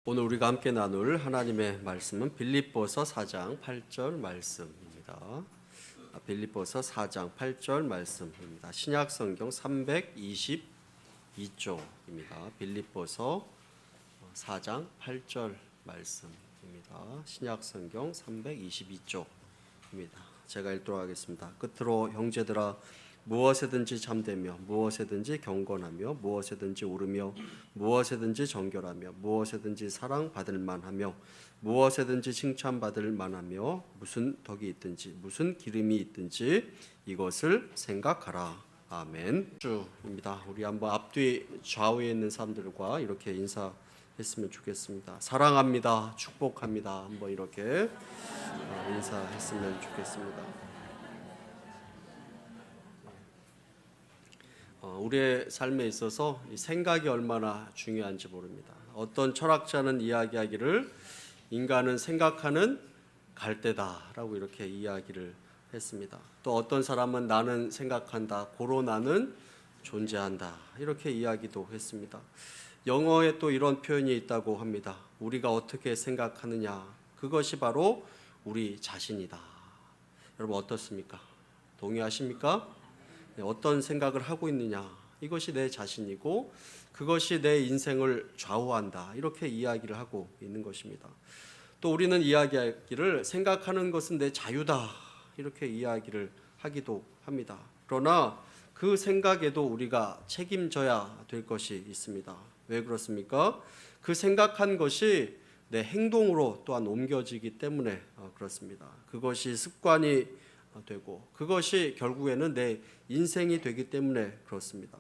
오늘 우리가 함께 나눌 하나님의 말씀은 빌립보서 4장 8절 말씀입니다. 빌립보서 4장 8절 말씀입니다. 신약 성경 322쪽입니다. 빌립보서 4장 8절 말씀입니다. 신약 성경 322쪽입니다. 제가 읽도록 하겠습니다. 끝으로 형제들아, 무엇에든지 잠대며 무엇에든지 경건하며 무엇에든지 오르며 무엇에든지 정결하며 무엇에든지 사랑받을 만하며 무엇에든지 칭찬받을 만하며 무슨 덕이 있든지 무슨 기름이 있든지 이것을 생각하라. 아멘. 주입니다. 우리 한번 앞뒤 좌우에 있는 사람들과 이렇게 인사했으면 좋겠습니다. 사랑합니다. 축복합니다. 한번 이렇게 인사했으면 좋겠습니다. 우리의 삶에 있어서 생각이 얼마나 중요한지 모릅니다. 어떤 철학자는 이야기하기를 인간은 생각하는 갈대다라고 이렇게 이야기를 했습니다. 또 어떤 사람은 나는 생각한다, 고로 나는 존재한다 이렇게 이야기도 했습니다. 영어에 또 이런 표현이 있다고 합니다. 우리가 어떻게 생각하느냐, 그것이 바로 우리 자신이다. 여러분 어떻습니까? 동의하십니까? 어떤 생각을 하고 있느냐, 이것이 내 자신이고 그것이 내 인생을 좌우한다 이렇게 이야기를 하고 있는 것입니다. 또 우리는 이야기하기를 생각하는 것은 내 자유다 이렇게 이야기를 하기도 합니다. 그러나 그 생각에도 우리가 책임져야 될 것이 있습니다. 왜 그렇습니까? 그 생각한 것이 내 행동으로 또한 옮겨지기 때문에 그렇습니다. 그것이 습관이 되고 그것이 결국에는 내 인생이 되기 때문에 그렇습니다.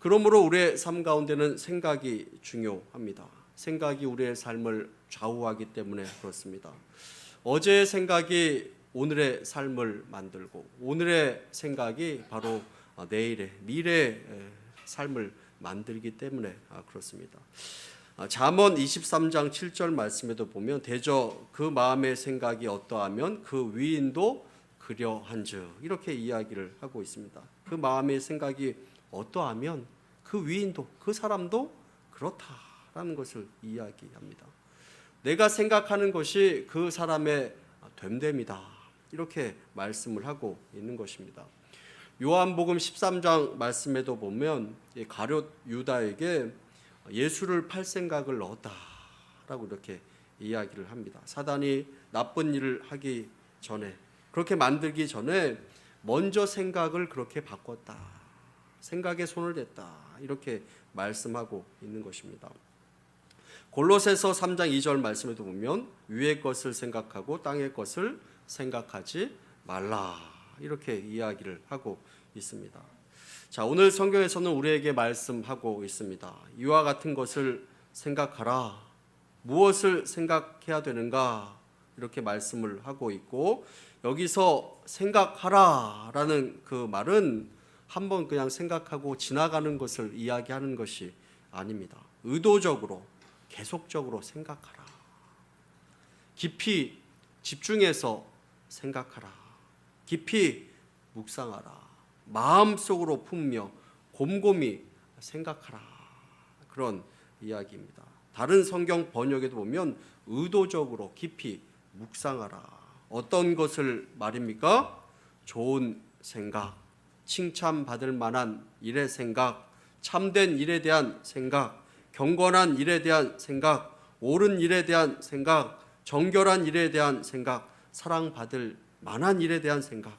그러므로 우리의 삶 가운데는 생각이 중요합니다. 생각이 우리의 삶을 좌우하기 때문에 그렇습니다. 어제의 생각이 오늘의 삶을 만들고 오늘의 생각이 바로 내일의 미래의 삶을 만들기 때문에 그렇습니다. 잠언 23장 7절 말씀에도 보면 대저 그 마음의 생각이 어떠하면 그 위인도 그려한즉 이렇게 이야기를 하고 있습니다. 그 마음의 생각이 어떠하면 그 위인도 그 사람도 그렇다라는 것을 이야기합니다. 내가 생각하는 것이 그 사람의 됨됨이다 이렇게 말씀을 하고 있는 것입니다. 요한복음 13장 말씀에도 보면 가룟 유다에게 예수를 팔 생각을 넣었다라고 이렇게 이야기를 합니다. 사단이 나쁜 일을 하기 전에, 그렇게 만들기 전에 먼저 생각을 그렇게 바꿨다, 생각에 손을 댔다 이렇게 말씀하고 있는 것입니다. 골로새서 3장 2절 말씀에도 보면 위의 것을 생각하고 땅의 것을 생각하지 말라 이렇게 이야기를 하고 있습니다. 자, 오늘 성경에서는 우리에게 말씀하고 있습니다. 이와 같은 것을 생각하라. 무엇을 생각해야 되는가 이렇게 말씀을 하고 있고, 여기서 생각하라라는 그 말은 한번 그냥 생각하고 지나가는 것을 이야기하는 것이 아닙니다. 의도적으로 계속적으로 생각하라. 깊이 집중해서 생각하라. 깊이 묵상하라. 마음속으로 품며 곰곰이 생각하라. 그런 이야기입니다. 다른 성경 번역에도 보면 의도적으로 깊이 묵상하라. 어떤 것을 말입니까? 좋은 생각, 칭찬받을 만한 일의 생각, 참된 일에 대한 생각, 경건한 일에 대한 생각, 옳은 일에 대한 생각, 정결한 일에 대한 생각, 사랑받을 만한 일에 대한 생각,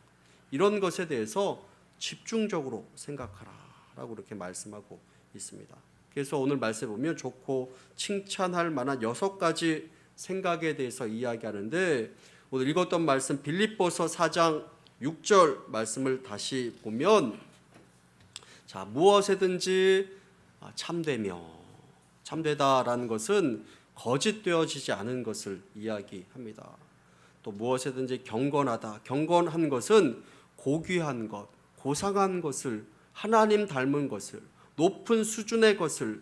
이런 것에 대해서 집중적으로 생각하라 라고 이렇게 말씀하고 있습니다. 그래서 오늘 말씀에 보면 좋고 칭찬할 만한 6가지 생각에 대해서 이야기하는데, 오늘 읽었던 말씀 빌립보서 4장 6절 말씀을 다시 보면, 자, 무엇에든지 참되며, 참되다라는 것은 거짓되어지지 않은 것을 이야기합니다. 또 무엇에든지 경건하다, 경건한 것은 고귀한 것, 고상한 것을, 하나님 닮은 것을, 높은 수준의 것을,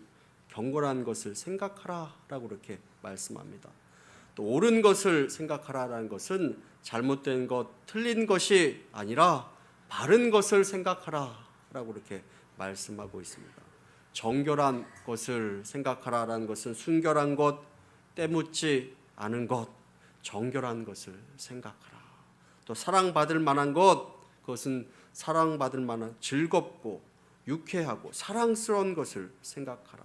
경건한 것을 생각하라라고 이렇게 말씀합니다. 또 옳은 것을 생각하라라는 것은 잘못된 것, 틀린 것이 아니라 바른 것을 생각하라라고 이렇게 말씀하고 있습니다. 정결한 것을 생각하라라는 것은 순결한 것, 때묻지 않은 것, 정결한 것을 생각하라. 또 사랑받을 만한 것, 그것은 사랑받을 만한 즐겁고 유쾌하고 사랑스러운 것을 생각하라.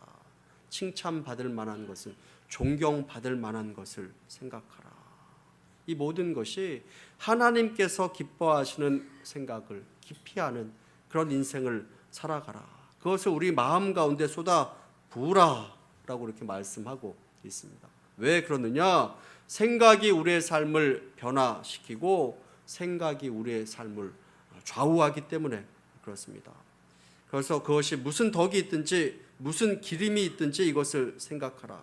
칭찬받을 만한 것을, 존경받을 만한 것을 생각하라. 이 모든 것이 하나님께서 기뻐하시는 생각을 깊이 하는 그런 인생을 살아가라. 그것을 우리 마음 가운데 쏟아 부으라라고 이렇게 말씀하고 있습니다. 왜 그러느냐? 생각이 우리의 삶을 변화시키고 생각이 우리의 삶을 좌우하기 때문에 그렇습니다. 그래서 그것이 무슨 덕이 있든지 무슨 기림이 있든지 이것을 생각하라.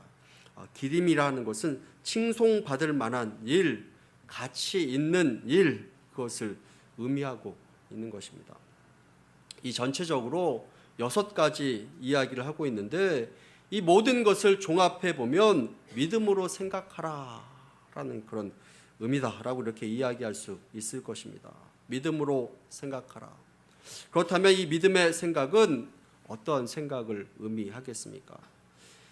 기림이라는 것은 칭송받을 만한 일, 가치 있는 일, 그것을 의미하고 있는 것입니다. 이 전체적으로 6가지 이야기를 하고 있는데 이 모든 것을 종합해 보면 믿음으로 생각하라 라는 그런 의미다라고 이렇게 이야기할 수 있을 것입니다. 믿음으로 생각하라. 그렇다면 이 믿음의 생각은 어떤 생각을 의미하겠습니까?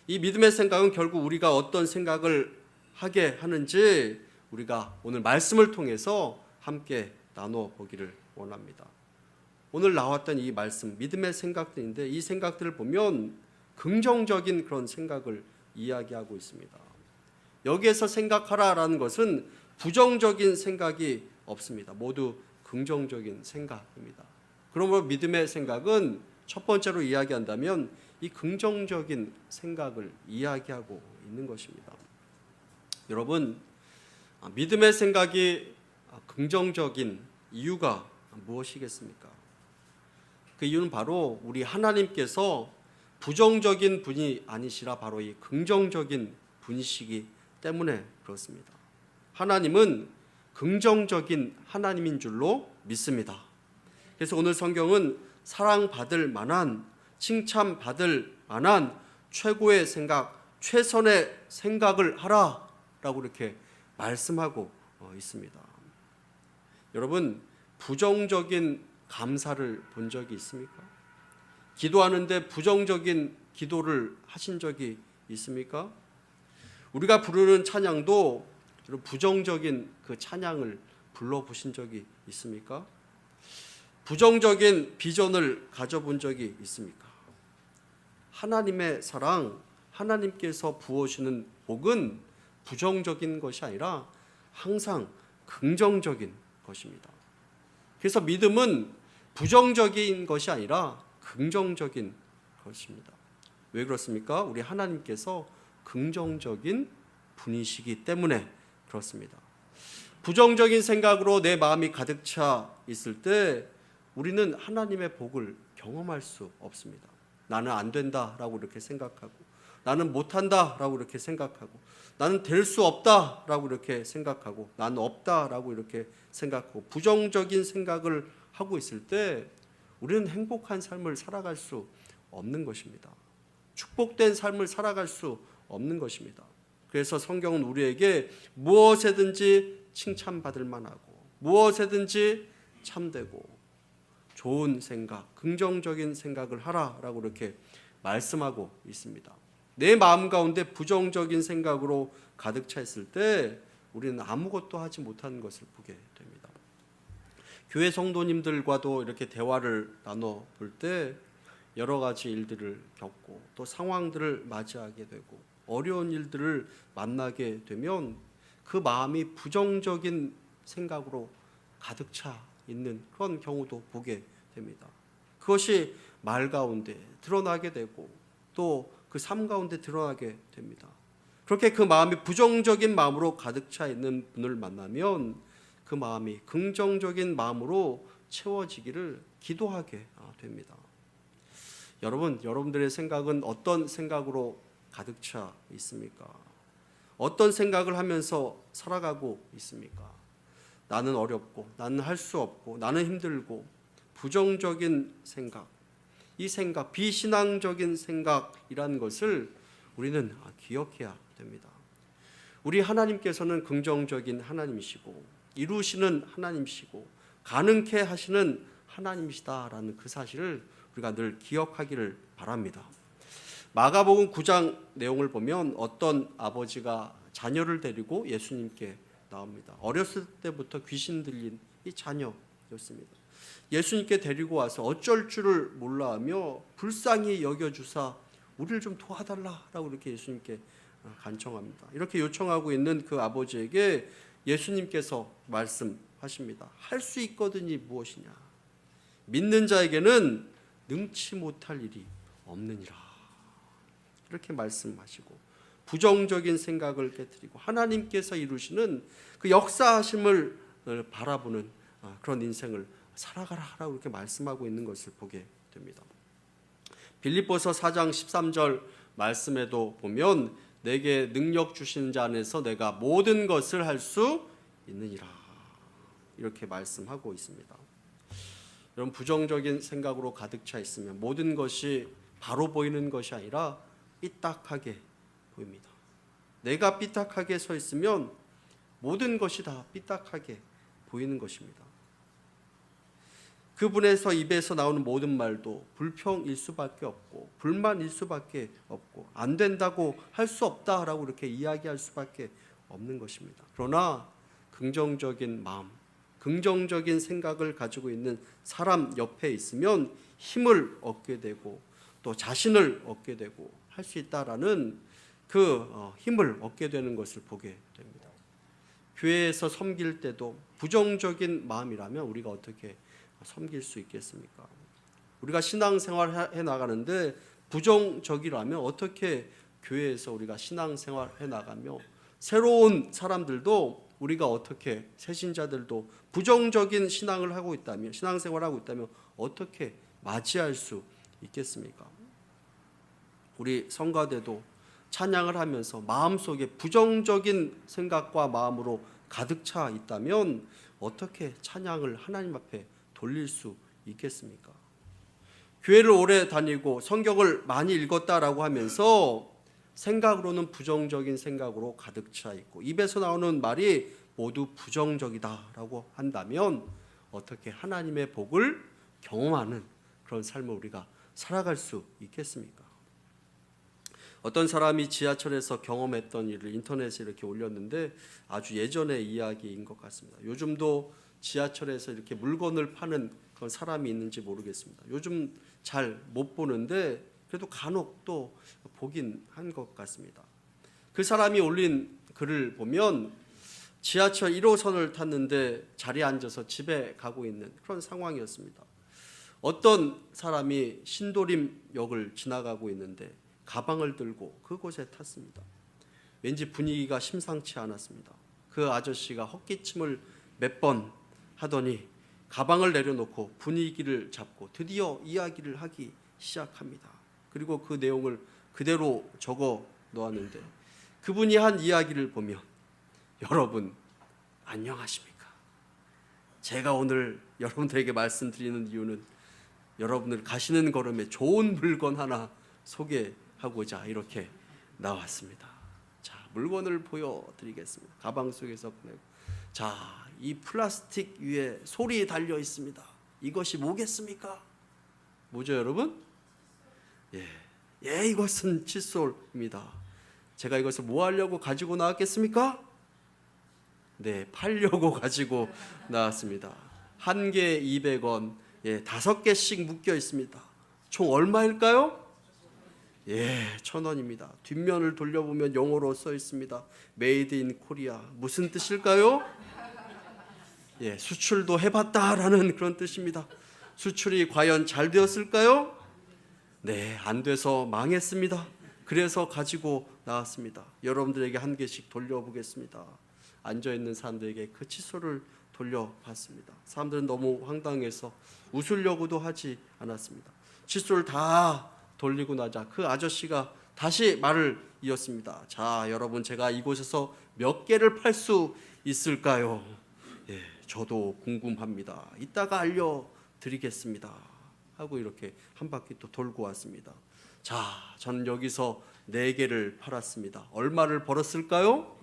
이 믿음의 생각은 결국 우리가 어떤 생각을 하게 하는지 우리가 오늘 말씀을 통해서 함께 나눠보기를 원합니다. 오늘 나왔던 이 말씀, 믿음의 생각들인데 이 생각들을 보면 긍정적인 그런 생각을 이야기하고 있습니다. 여기에서 생각하라라는 것은 부정적인 생각이 없습니다. 모두 긍정적인 생각입니다. 그러므로 믿음의 생각은 첫 번째로 이야기한다면 이 긍정적인 생각을 이야기하고 있는 것입니다. 여러분, 믿음의 생각이 긍정적인 이유가 무엇이겠습니까? 그 이유는 바로 우리 하나님께서 부정적인 분이 아니시라 바로 이 긍정적인 분이시기 때문에 그렇습니다. 하나님은 긍정적인 하나님인 줄로 믿습니다. 그래서 오늘 성경은 사랑받을 만한, 칭찬받을 만한 최고의 생각, 최선의 생각을 하라라고 이렇게 말씀하고 있습니다. 여러분, 부정적인 감사를 본 적이 있습니까? 기도하는데 부정적인 기도를 하신 적이 있습니까? 우리가 부르는 찬양도 부정적인 그 찬양을 불러보신 적이 있습니까? 부정적인 비전을 가져본 적이 있습니까? 하나님의 사랑, 하나님께서 부어주는 복은 부정적인 것이 아니라 항상 긍정적인 것입니다. 그래서 믿음은 부정적인 것이 아니라 긍정적인 것입니다. 왜 그렇습니까? 우리 하나님께서 긍정적인 분이시기 때문에 그렇습니다. 부정적인 생각으로 내 마음이 가득 차 있을 때 우리는 하나님의 복을 경험할 수 없습니다. 나는 안 된다라고 이렇게 생각하고, 나는 못한다라고 이렇게 생각하고, 나는 될 수 없다라고 이렇게 생각하고, 나는 없다라고 이렇게 생각하고, 부정적인 생각을 하고 있을 때 우리는 행복한 삶을 살아갈 수 없는 것입니다. 축복된 삶을 살아갈 수 없는 것입니다. 그래서 성경은 우리에게 무엇에든지 칭찬받을 만하고, 무엇에든지 참되고 좋은 생각, 긍정적인 생각을 하라라고 이렇게 말씀하고 있습니다. 내 마음 가운데 부정적인 생각으로 가득 차 있을 때 우리는 아무것도 하지 못하는 것을 보게 됩니다. 교회 성도님들과도 이렇게 대화를 나눠 볼 때 여러 가지 일들을 겪고 또 상황들을 맞이하게 되고 어려운 일들을 만나게 되면 그 마음이 부정적인 생각으로 가득 차 있는 그런 경우도 보게 됩니다. 그것이 말 가운데 드러나게 되고 또 그 삶 가운데 드러나게 됩니다. 그렇게 그 마음이 부정적인 마음으로 가득 차 있는 분을 만나면 그 마음이 긍정적인 마음으로 채워지기를 기도하게 됩니다. 여러분, 여러분들의 생각은 어떤 생각으로 가득 차 있습니까? 어떤 생각을 하면서 살아가고 있습니까? 나는 어렵고, 나는 할 수 없고, 나는 힘들고, 부정적인 생각, 이 생각, 비신앙적인 생각이라는 것을 우리는 기억해야 됩니다. 우리 하나님께서는 긍정적인 하나님이시고, 이루시는 하나님이시고, 가능케 하시는 하나님이시다라는 그 사실을 우리가 늘 기억하기를 바랍니다. 마가복음 9장 내용을 보면 어떤 아버지가 자녀를 데리고 예수님께 나옵니다. 어렸을 때부터 귀신 들린 이 자녀였습니다. 예수님께 데리고 와서 어쩔 줄을 몰라하며 불쌍히 여겨주사 우리를 좀 도와달라라고 이렇게 예수님께 간청합니다. 이렇게 요청하고 있는 그 아버지에게 예수님께서 말씀하십니다. 할 수 있거든이 무엇이냐? 믿는 자에게는 능치 못할 일이 없느니라. 이렇게 말씀하시고 부정적인 생각을 깨뜨리고 하나님께서 이루시는 그 역사하심을 바라보는 그런 인생을 살아가라라고 이렇게 말씀하고 있는 것을 보게 됩니다. 빌립보서 4장 13절 말씀에도 보면 내게 능력 주시는 자 안에서 내가 모든 것을 할 수 있느니라 이렇게 말씀하고 있습니다. 여러분, 부정적인 생각으로 가득 차 있으면 모든 것이 바로 보이는 것이 아니라 삐딱하게 보입니다. 내가 삐딱하게 서 있으면 모든 것이 다 삐딱하게 보이는 것입니다. 그분에서 입에서 나오는 모든 말도 불평일 수밖에 없고 불만일 수밖에 없고 안 된다고 할 수 없다라고 이렇게 이야기할 수밖에 없는 것입니다. 그러나 긍정적인 마음, 긍정적인 생각을 가지고 있는 사람 옆에 있으면 힘을 얻게 되고 또 자신을 얻게 되고 할 수 있다라는 그 힘을 얻게 되는 것을 보게 됩니다. 교회에서 섬길 때도 부정적인 마음이라면 우리가 어떻게 섬길 수 있겠습니까? 우리가 신앙생활 해 나가는데 부정적이라면 어떻게 교회에서 우리가 신앙생활 해 나가며 새로운 사람들도 우리가 어떻게 새신자들도 부정적인 신앙을 하고 있다면 신앙생활을 하고 있다면 어떻게 맞이할 수 있겠습니까? 우리 성가대도 찬양을 하면서 마음속에 부정적인 생각과 마음으로 가득 차 있다면 어떻게 찬양을 하나님 앞에 돌릴 수 있겠습니까? 교회를 오래 다니고 성경을 많이 읽었다라고 하면서 생각으로는 부정적인 생각으로 가득 차 있고 입에서 나오는 말이 모두 부정적이다라고 한다면 어떻게 하나님의 복을 경험하는 그런 삶을 우리가 살아갈 수 있겠습니까? 어떤 사람이 지하철에서 경험했던 일을 인터넷에 이렇게 올렸는데 아주 예전의 이야기인 것 같습니다. 요즘도 지하철에서 이렇게 물건을 파는 그런 사람이 있는지 모르겠습니다. 요즘 잘 못 보는데 그래도 간혹 또 보긴 한 것 같습니다. 그 사람이 올린 글을 보면 지하철 1호선을 탔는데 자리에 앉아서 집에 가고 있는 그런 상황이었습니다. 어떤 사람이 신도림역을 지나가고 있는데 가방을 들고 그곳에 탔습니다. 왠지 분위기가 심상치 않았습니다. 그 아저씨가 헛기침을 몇 번 하더니 가방을 내려놓고 분위기를 잡고 드디어 이야기를 하기 시작합니다. 그리고 그 내용을 그대로 적어 놓았는데 그분이 한 이야기를 보면 여러분 안녕하십니까? 제가 오늘 여러분들에게 말씀드리는 이유는 여러분들 가시는 걸음에 좋은 물건 하나 소개하고자 이렇게 나왔습니다. 자, 물건을 보여드리겠습니다. 가방 속에서 꺼내고 자, 이 플라스틱 위에 솔이 달려 있습니다. 이것이 뭐겠습니까? 뭐죠, 여러분? 예, 이것은 칫솔입니다. 제가 이것을 뭐 하려고 가지고 나왔겠습니까? 네, 팔려고 가지고 나왔습니다. 한 개에 200원, 5개씩 묶여 있습니다. 총 얼마일까요? 1,000원입니다. 뒷면을 돌려보면 영어로 써 있습니다. Made in Korea. 무슨 뜻일까요? 수출도 해봤다라는 그런 뜻입니다. 수출이 과연 잘 되었을까요? 네, 안 돼서 망했습니다. 그래서 가지고 나왔습니다. 여러분들에게 한 개씩 돌려보겠습니다. 앉아있는 사람들에게 그 칫솔을 돌려봤습니다. 사람들은 너무 황당해서 웃으려고도 하지 않았습니다. 칫솔 다 돌리고 나자 그 아저씨가 다시 말을 이었습니다. 자, 여러분, 제가 이곳에서 몇 개를 팔 수 있을까요? 저도 궁금합니다. 이따가 알려드리겠습니다. 하고 이렇게 한 바퀴 또 돌고 왔습니다. 자, 저는 여기서 4개를 팔았습니다. 얼마를 벌었을까요?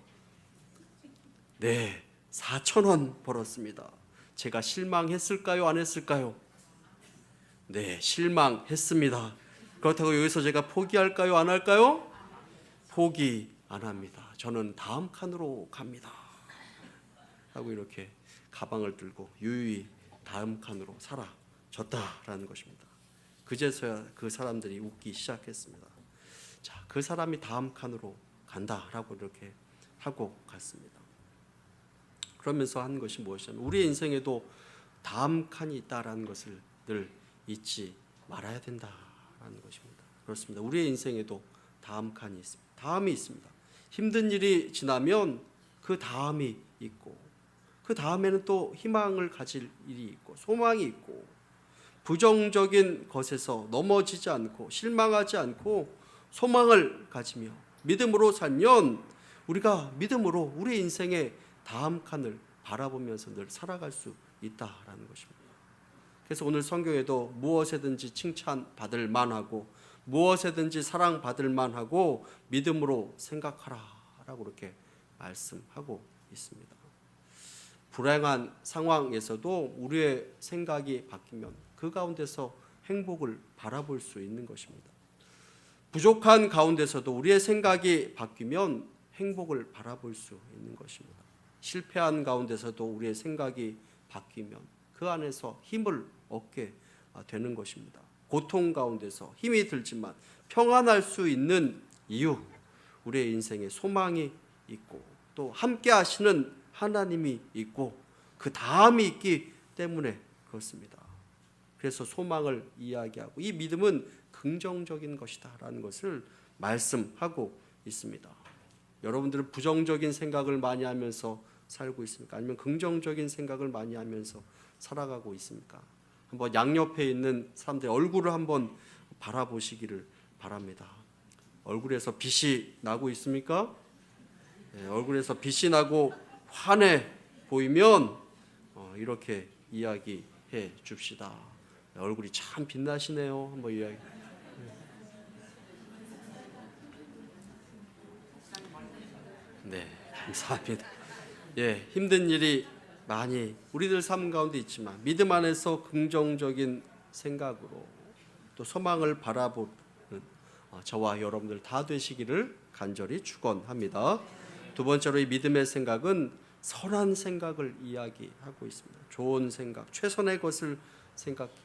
네, 4,000원 벌었습니다. 제가 실망했을까요? 안 했을까요? 네, 실망했습니다. 그렇다고 여기서 제가 포기할까요? 안 할까요? 포기 안 합니다. 저는 다음 칸으로 갑니다 하고 이렇게 가방을 들고 유유히 다음 칸으로 사라졌다라는 것입니다. 그제서야 그 사람들이 웃기 시작했습니다. 자, 그 사람이 다음 칸으로 간다라고 이렇게 하고 갔습니다. 그러면서 한 것이 무엇이냐면 우리의 인생에도 다음 칸이 있다라는 것을 늘 잊지 말아야 된다라는 것입니다. 그렇습니다. 우리의 인생에도 다음 칸이 있습니다. 다음이 있습니다. 힘든 일이 지나면 그 다음이 있고 그 다음에는 또 희망을 가질 일이 있고 소망이 있고 부정적인 것에서 넘어지지 않고 실망하지 않고 소망을 가지며 믿음으로 살면 우리가 믿음으로 우리 인생의 다음 칸을 바라보면서 늘 살아갈 수 있다라는 것입니다. 그래서 오늘 성경에도 무엇에든지 칭찬받을 만하고 무엇에든지 사랑받을 만하고 믿음으로 생각하라라고 이렇게 말씀하고 있습니다. 불행한 상황에서도 우리의 생각이 바뀌면 그 가운데서 행복을 바라볼 수 있는 것입니다. 부족한 가운데서도 우리의 생각이 바뀌면 행복을 바라볼 수 있는 것입니다. 실패한 가운데서도 우리의 생각이 바뀌면 그 안에서 힘을 얻게 되는 것입니다. 고통 가운데서 힘이 들지만 평안할 수 있는 이유, 우리의 인생에 소망이 있고 또 함께 하시는 하나님이 있고 그 다음이 있기 때문에 그렇습니다. 그래서 소망을 이야기하고 이 믿음은 긍정적인 것이다 라는 것을 말씀하고 있습니다. 여러분들은 부정적인 생각을 많이 하면서 살고 있습니까? 아니면 긍정적인 생각을 많이 하면서 살아가고 있습니까? 한번 양옆에 있는 사람들의 얼굴을 한번 바라보시기를 바랍니다. 얼굴에서 빛이 나고 있습니까? 네, 얼굴에서 빛이 나고 환해 보이면 이렇게 이야기해 줍시다. 얼굴이 참 빛나시네요. 한번 이야기. 네, 감사합니다. 예, 힘든 일이 많이 우리들 삶 가운데 있지만 믿음 안에서 긍정적인 생각으로 또 소망을 바라보는 저와 여러분들 다 되시기를 간절히 축원합니다. 두 번째로 이 믿음의 생각은 선한 생각을 이야기하고 있습니다. 좋은 생각, 최선의 것을 생각해라.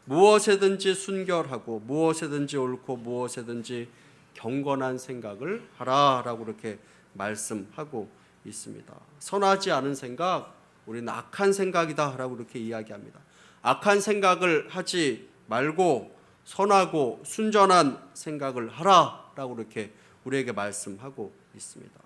무엇에든지 순결하고 무엇에든지 옳고 무엇에든지 경건한 생각을 하라라고 이렇게 말씀하고 있습니다. 선하지 않은 생각, 우리는 악한 생각이다라고 이렇게 이야기합니다. 악한 생각을 하지 말고 선하고 순전한 생각을 하라라고 이렇게 우리에게 말씀하고 있습니다.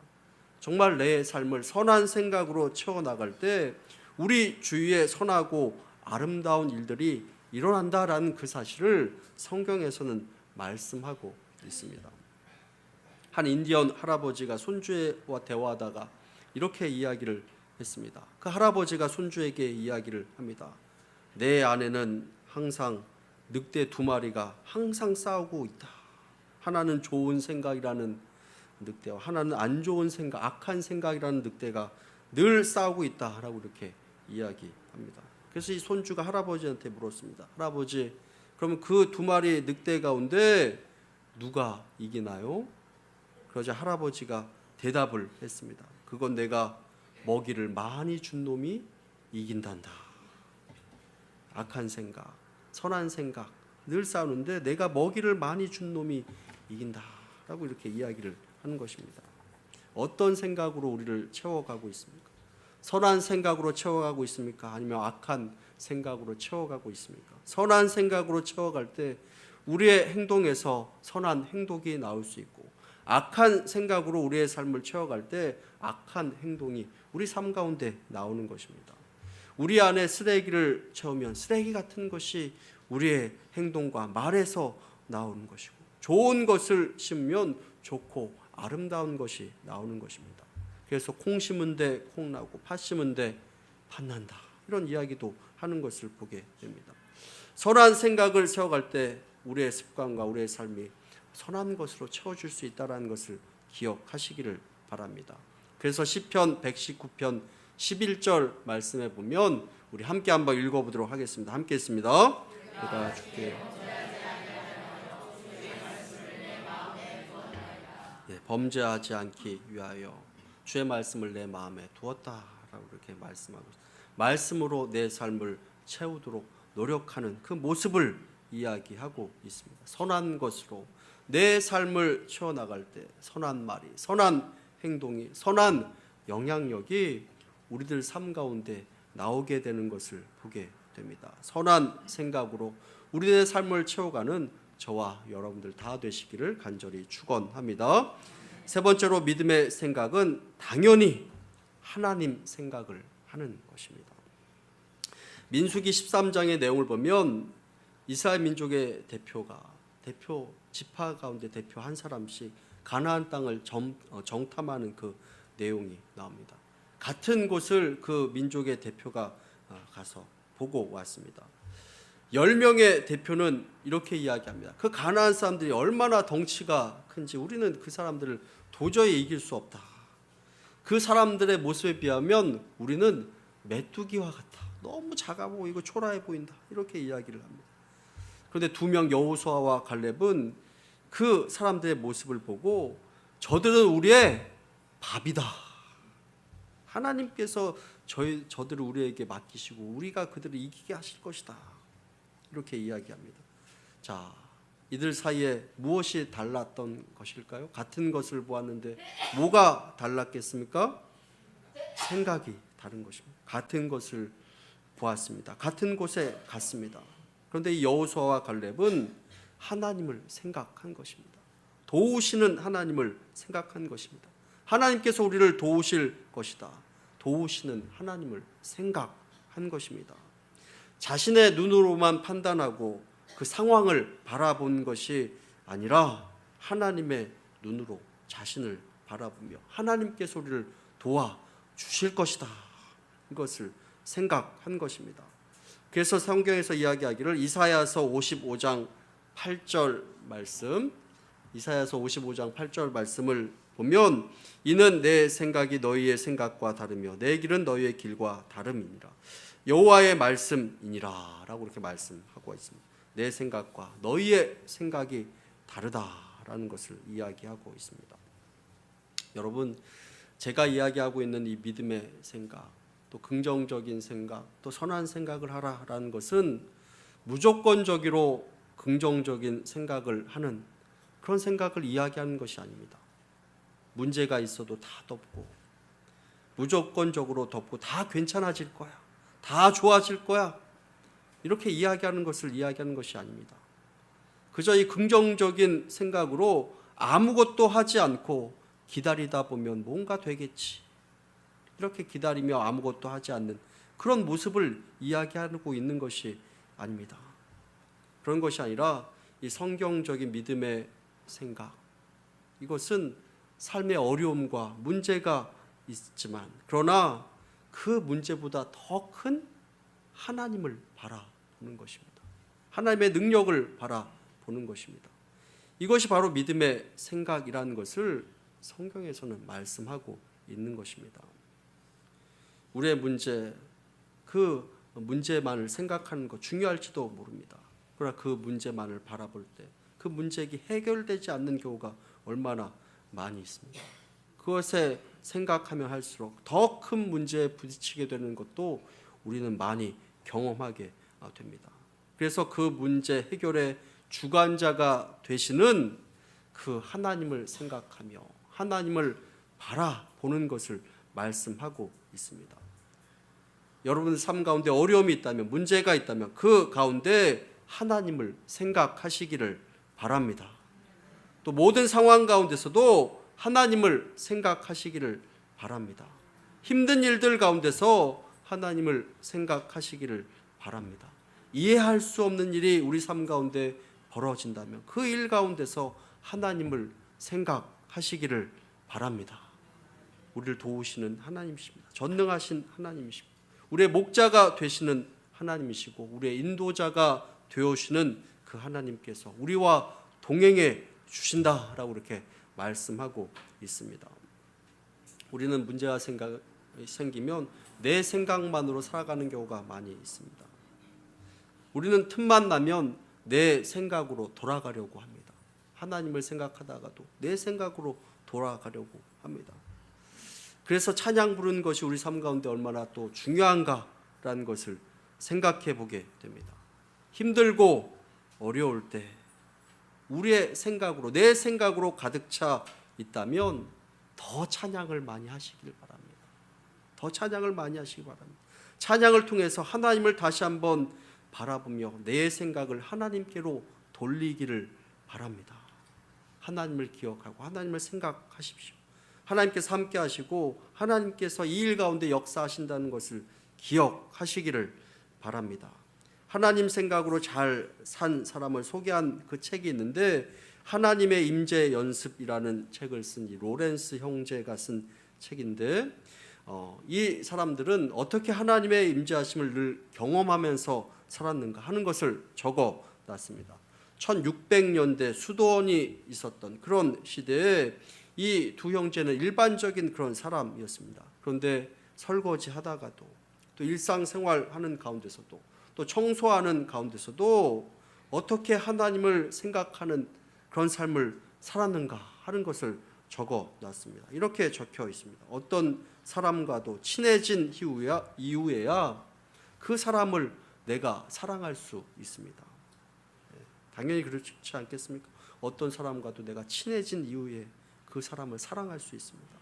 정말 내 삶을 선한 생각으로 채워나갈 때 우리 주위에 선하고 아름다운 일들이 일어난다라는 그 사실을 성경에서는 말씀하고 있습니다. 한 인디언 할아버지가 손주와 대화하다가 이렇게 이야기를 했습니다. 그 할아버지가 손주에게 이야기를 합니다. 내 안에는 항상 늑대 두 마리가 항상 싸우고 있다. 하나는 좋은 생각이라는 늑대와 하나는 안 좋은 생각, 악한 생각이라는 늑대가 늘 싸우고 있다라고 이렇게 이야기합니다. 그래서 이 손주가 할아버지한테 물었습니다. 할아버지, 그러면 그 두 마리 늑대 가운데 누가 이기나요? 그러자 할아버지가 대답을 했습니다. 그건 내가 먹이를 많이 준 놈이 이긴단다. 악한 생각, 선한 생각 늘 싸우는데 내가 먹이를 많이 준 놈이 이긴다라고 이렇게 이야기를 하는 것입니다. 어떤 생각으로 우리를 채워가고 있습니까? 선한 생각으로 채워가고 있습니까? 아니면 악한 생각으로 채워가고 있습니까? 선한 생각으로 채워갈 때 우리의 행동에서 선한 행동이 나올 수 있고 악한 생각으로 우리의 삶을 채워갈 때 악한 행동이 우리 삶 가운데 나오는 것입니다. 우리 안에 쓰레기를 채우면 쓰레기 같은 것이 우리의 행동과 말에서 나오는 것이고 좋은 것을 심으면 좋고 아름다운 것이 나오는 것입니다. 그래서 콩 심은 데 콩 나고 팥 심은 데 팥 난다. 이런 이야기도 하는 것을 보게 됩니다. 선한 생각을 세워갈 때 우리의 습관과 우리의 삶이 선한 것으로 채워줄 수 있다는 것을 기억하시기를 바랍니다. 그래서 시편 119편 11절 말씀에 보면 우리 함께 한번 읽어보도록 하겠습니다. 함께 했습니다. 내가 주께 범죄하지 않기 위하여 주의 말씀을 내 마음에 두었다라고 이렇게 말씀하고 있습니다. 말씀으로 내 삶을 채우도록 노력하는 그 모습을 이야기하고 있습니다. 선한 것으로 내 삶을 채워나갈 때 선한 말이, 선한 행동이, 선한 영향력이 우리들 삶 가운데 나오게 되는 것을 보게 됩니다. 선한 생각으로 우리의 삶을 채워가는 저와 여러분들 다 되시기를 간절히 축원합니다. 세 번째로 믿음의 생각은 당연히 하나님 생각을 하는 것입니다. 민수기 13장의 내용을 보면 이스라엘 민족의 대표 지파 가운데 대표 한 사람씩 가나안 땅을 정탐하는 그 내용이 나옵니다. 같은 곳을 그 민족의 대표가 가서 보고 왔습니다. 10명의 대표는 이렇게 이야기합니다. 그 가나안 사람들이 얼마나 덩치가 큰지 우리는 그 사람들을 도저히 이길 수 없다. 그 사람들의 모습에 비하면 우리는 메뚜기와 같아. 너무 작아 보이고 초라해 보인다. 이렇게 이야기를 합니다. 그런데 2명 여호수아와 갈렙은 그 사람들의 모습을 보고 저들은 우리의 밥이다. 하나님께서 저들을 우리에게 맡기시고 우리가 그들을 이기게 하실 것이다. 이렇게 이야기합니다. 자, 이들 사이에 무엇이 달랐던 것일까요? 같은 것을 보았는데 뭐가 달랐겠습니까? 생각이 다른 것입니다. 같은 것을 보았습니다. 같은 곳에 갔습니다. 그런데 이 여호수아와 갈렙은 하나님을 생각한 것입니다. 도우시는 하나님을 생각한 것입니다. 하나님께서 우리를 도우실 것이다. 도우시는 하나님을 생각한 것입니다. 자신의 눈으로만 판단하고 그 상황을 바라본 것이 아니라 하나님의 눈으로 자신을 바라보며 하나님께서 우리를 도와주실 것이다. 이것을 생각한 것입니다. 그래서 성경에서 이야기하기를 이사야서 55장 8절 말씀, 이사야서 55장 8절 말씀을 보면 이는 내 생각이 너희의 생각과 다르며 내 길은 너희의 길과 다름이니라. 여호와의 말씀이니라 라고 이렇게 말씀하고 있습니다. 내 생각과 너희의 생각이 다르다라는 것을 이야기하고 있습니다. 여러분, 제가 이야기하고 있는 이 믿음의 생각, 또 긍정적인 생각, 또 선한 생각을 하라라는 것은 무조건적으로 긍정적인 생각을 하는 그런 생각을 이야기하는 것이 아닙니다. 문제가 있어도 다 덮고 무조건적으로 덮고 다 괜찮아질 거야, 다 좋아질 거야, 이렇게 이야기하는 것이 아닙니다. 그저 이 긍정적인 생각으로 아무것도 하지 않고 기다리다 보면 뭔가 되겠지, 이렇게 기다리며 아무것도 하지 않는 그런 모습을 이야기하고 있는 것이 아닙니다. 그런 것이 아니라 이 성경적인 믿음의 생각, 이것은 삶의 어려움과 문제가 있지만 그러나 그 문제보다 더 큰 하나님을 바라보는 것입니다. 하나님의 능력을 바라보는 것입니다. 이것이 바로 믿음의 생각이라는 것을 성경에서는 말씀하고 있는 것입니다. 우리의 문제, 그 문제만을 생각하는 것 중요할지도 모릅니다. 그러나 그 문제만을 바라볼 때 그 문제가 해결되지 않는 경우가 얼마나 많이 있습니다. 그것에 생각하면 할수록 더 큰 문제에 부딪히게 되는 것도 우리는 많이 경험하게 됩니다. 그래서 그 문제 해결의 주관자가 되시는 그 하나님을 생각하며 하나님을 바라보는 것을 말씀하고 있습니다. 여러분 삶 가운데 어려움이 있다면, 문제가 있다면 그 가운데 하나님을 생각하시기를 바랍니다. 또 모든 상황 가운데서도 하나님을 생각하시기를 바랍니다. 힘든 일들 가운데서 하나님을 생각하시기를 바랍니다. 이해할 수 없는 일이 우리 삶 가운데 벌어진다면 그 일 가운데서 하나님을 생각하시기를 바랍니다. 우리를 도우시는 하나님이십니다. 전능하신 하나님이십니다. 우리의 목자가 되시는 하나님이시고 우리의 인도자가 되어주시는 그 하나님께서 우리와 동행해 주신다라고 이렇게 말씀하고 있습니다. 우리는 문제가 생기면 내 생각만으로 살아가는 경우가 많이 있습니다. 우리는 틈만 나면 내 생각으로 돌아가려고 합니다. 하나님을 생각하다가도 내 생각으로 돌아가려고 합니다. 그래서 찬양 부르는 것이 우리 삶 가운데 얼마나 또 중요한가라는 것을 생각해 보게 됩니다. 힘들고 어려울 때 우리의 생각으로, 내 생각으로 가득 차 있다면 더 찬양을 많이 하시길 바랍니다. 더 찬양을 많이 하시기 바랍니다. 찬양을 통해서 하나님을 다시 한번 바라보며 내 생각을 하나님께로 돌리기를 바랍니다. 하나님을 기억하고 하나님을 생각하십시오. 하나님께서 함께 하시고 하나님께서 이 일 가운데 역사하신다는 것을 기억하시기를 바랍니다. 하나님 생각으로 잘 산 사람을 소개한 그 책이 있는데, 하나님의 임재 연습이라는 책을 쓴 이 로렌스 형제가 쓴 책인데, 이 사람들은 어떻게 하나님의 임재하심을 늘 경험하면서 살았는가 하는 것을 적어 놨습니다. 1600년대 수도원이 있었던 그런 시대에 이 두 형제는 일반적인 그런 사람이었습니다. 그런데 설거지 하다가도, 또 일상생활 하는 가운데서도, 또 청소하는 가운데서도 어떻게 하나님을 생각하는 그런 삶을 살았는가 하는 것을 적어 놨습니다. 이렇게 적혀 있습니다. 어떤 사람과도 친해진 이후에야 그 사람을 내가 사랑할 수 있습니다. 당연히 그렇지 않겠습니까? 어떤 사람과도 내가 친해진 이후에 그 사람을 사랑할 수 있습니다.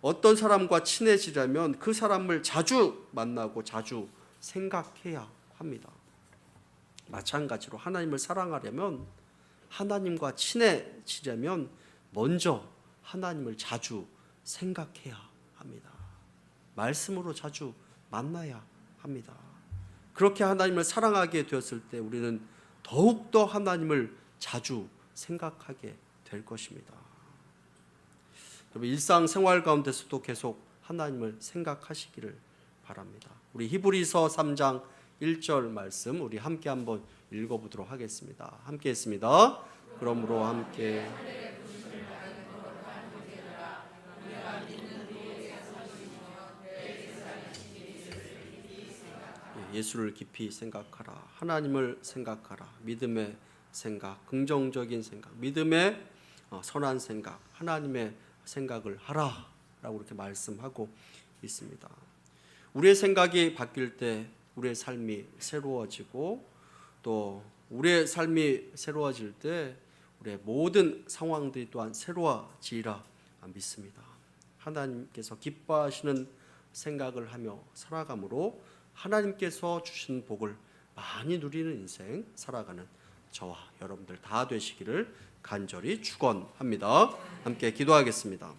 어떤 사람과 친해지려면 그 사람을 자주 만나고 자주 생각해야 합니다. 마찬가지로 하나님을 사랑하려면, 하나님과 친해지려면 먼저 하나님을 자주 생각해야 합니다. 말씀으로 자주 만나야 합니다. 그렇게 하나님을 사랑하게 되었을 때 우리는 더욱더 하나님을 자주 생각하게 될 것입니다. 여러분, 일상생활 가운데서도 계속 하나님을 생각하시기를 바랍니다. 우리 히브리서 3장 1절 말씀 우리 함께 한번 읽어보도록 하겠습니다. 함께 했습니다. 그러므로 함께 예수를 깊이 생각하라. 하나님을 생각하라. 믿음의 생각, 긍정적인 생각, 믿음의 선한 생각, 하나님의 생각을 하라 라고 이렇게 말씀하고 있습니다. 우리의 생각이 바뀔 때 우리의 삶이 새로워지고, 또 우리의 삶이 새로워질 때 우리의 모든 상황들이 또한 새로워지리라 믿습니다. 하나님께서 기뻐하시는 생각을 하며 살아감으로 하나님께서 주신 복을 많이 누리는 인생 살아가는 저와 여러분들 다 되시기를 간절히 축원합니다. 함께 기도하겠습니다.